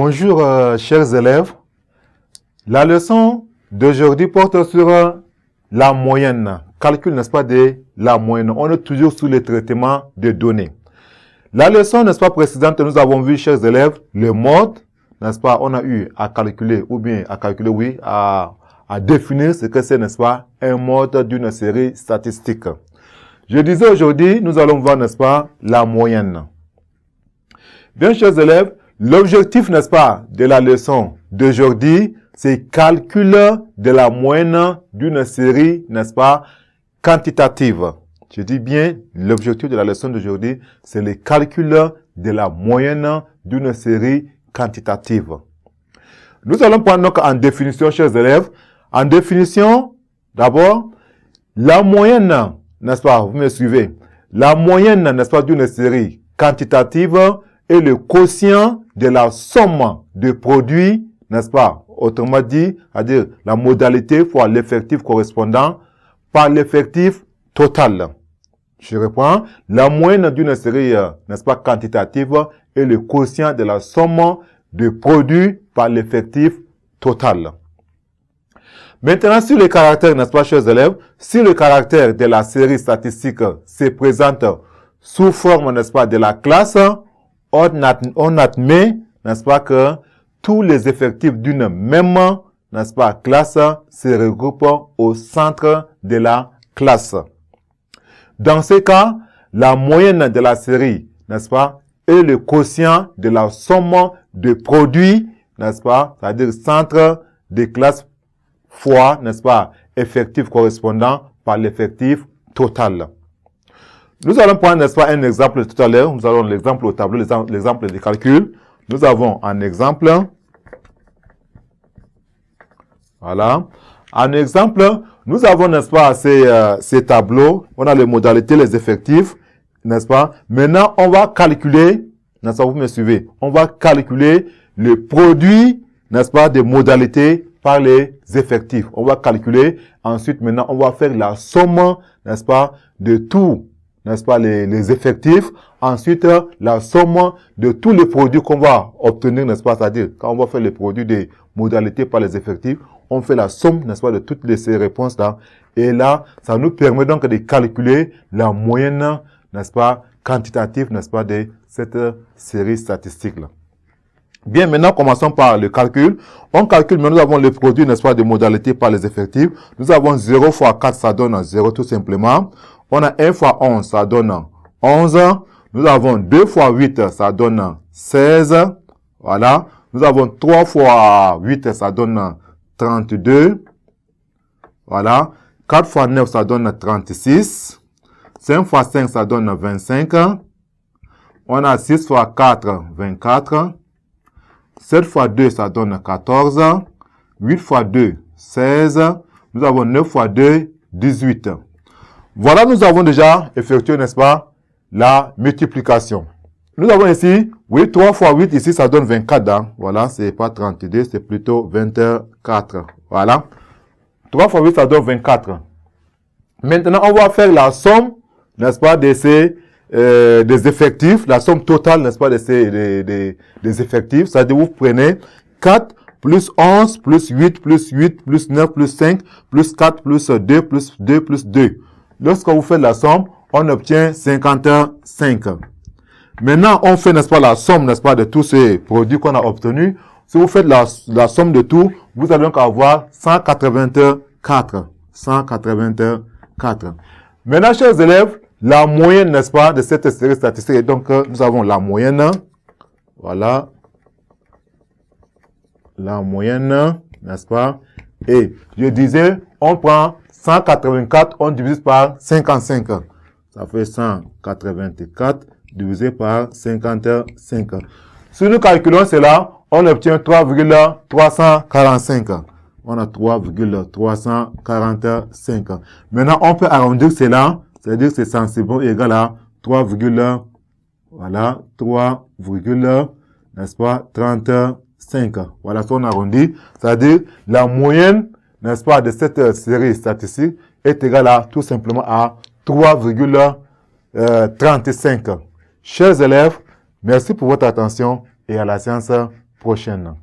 Bonjour chers élèves. La leçon d'aujourd'hui porte sur la moyenne. Calcul, n'est-ce pas, de la moyenne. On est toujours sur le traitement de données. La leçon, n'est-ce pas, précédente, nous avons vu, chers élèves, le mode, n'est-ce pas, on a eu à calculer, ou bien à calculer, oui, à définir ce que c'est, n'est-ce pas, un mode d'une série statistique. Je disais aujourd'hui, nous allons voir, n'est-ce pas, la moyenne. Bien, chers élèves, l'objectif, n'est-ce pas, de la leçon d'aujourd'hui, c'est calcul de la moyenne d'une série, n'est-ce pas, quantitative. Je dis bien, l'objectif de la leçon d'aujourd'hui, c'est le calcul de la moyenne d'une série quantitative. Nous allons prendre donc en définition, chers élèves. En définition, d'abord, la moyenne, n'est-ce pas, vous me suivez, la moyenne, n'est-ce pas, d'une série quantitative est le quotient de la somme de produits, n'est-ce pas, autrement dit, c'est-à-dire la modalité fois l'effectif correspondant par l'effectif total. Je reprends, la moyenne d'une série, n'est-ce pas, quantitative est le quotient de la somme de produits par l'effectif total. Maintenant, sur les caractères, n'est-ce pas, chers élèves, si le caractère de la série statistique se présente sous forme, n'est-ce pas, de la classe, on admet, n'est-ce pas, que tous les effectifs d'une même, n'est-ce pas, classe se regroupent au centre de la classe. Dans ce cas, la moyenne de la série, n'est-ce pas, est le quotient de la somme de produits, n'est-ce pas, c'est-à-dire centre des classes fois, n'est-ce pas, effectif correspondant par l'effectif total. Nous allons prendre, n'est-ce pas, un exemple tout à l'heure. Nous avons l'exemple au tableau, l'exemple de calcul. Nous avons un exemple. Voilà. En exemple, nous avons, n'est-ce pas, ces tableaux. On a les modalités, les effectifs, n'est-ce pas. Maintenant, on va calculer, n'est-ce pas, vous me suivez, on va calculer le produit, n'est-ce pas, des modalités par les effectifs. On va calculer. Ensuite, maintenant, on va faire la somme, n'est-ce pas, de tout, n'est-ce pas, les effectifs. Ensuite, la somme de tous les produits qu'on va obtenir, n'est-ce pas, c'est-à-dire, quand on va faire les produits des modalités par les effectifs, on fait la somme, n'est-ce pas, de toutes ces réponses-là. Et là, ça nous permet donc de calculer la moyenne, n'est-ce pas, quantitative, n'est-ce pas, de cette série statistique-là. Bien, maintenant, commençons par le calcul. On calcule, mais nous avons les produits, n'est-ce pas, des modalités par les effectifs. Nous avons 0 fois 4, ça donne 0 tout simplement. On a 1 fois 11, ça donne 11. Nous avons 2 fois 8, ça donne 16. Voilà. Nous avons 3 fois 8, ça donne 32. Voilà. 4 fois 9, ça donne 36. 5 fois 5, ça donne 25. On a 6 fois 4, 24. 7 fois 2, ça donne 14. 8 fois 2, 16. Nous avons 9 fois 2, 18. Voilà, nous avons déjà effectué, n'est-ce pas, la multiplication. Nous avons ici, oui, 3 fois 8, ici, ça donne 24. Hein. Voilà, c'est pas 32, c'est plutôt 24. Voilà. 3 fois 8, ça donne 24. Maintenant, on va faire la somme, n'est-ce pas, de ces des effectifs, la somme totale, n'est-ce pas, des effectifs. C'est-à-dire, vous prenez 4 plus 11 plus 8 plus 8 plus 9 plus 5 plus 4 plus 2 plus 2 plus 2. Lorsque vous faites la somme, on obtient 55. Maintenant, on fait, n'est-ce pas, la somme, n'est-ce pas, de tous ces produits qu'on a obtenus. Si vous faites la somme de tout, vous allez donc avoir 184. 184. Maintenant, chers élèves, la moyenne, n'est-ce pas, de cette série statistique. Et donc, nous avons la moyenne. Voilà. La moyenne, n'est-ce pas? Et je disais, on prend 184, on divise par 55. Ça fait 184 divisé par 55. Si nous calculons cela, on obtient 3,345. On a 3,345. Maintenant, on peut arrondir cela. C'est-à-dire que c'est sensiblement égal à 3, voilà, 3, n'est-ce pas, 35. Voilà, si on arrondit. C'est-à-dire, la moyenne, n'est-ce pas, de cette série statistique est égale à, tout simplement, à 3,35. Chers élèves, merci pour votre attention et à la séance prochaine.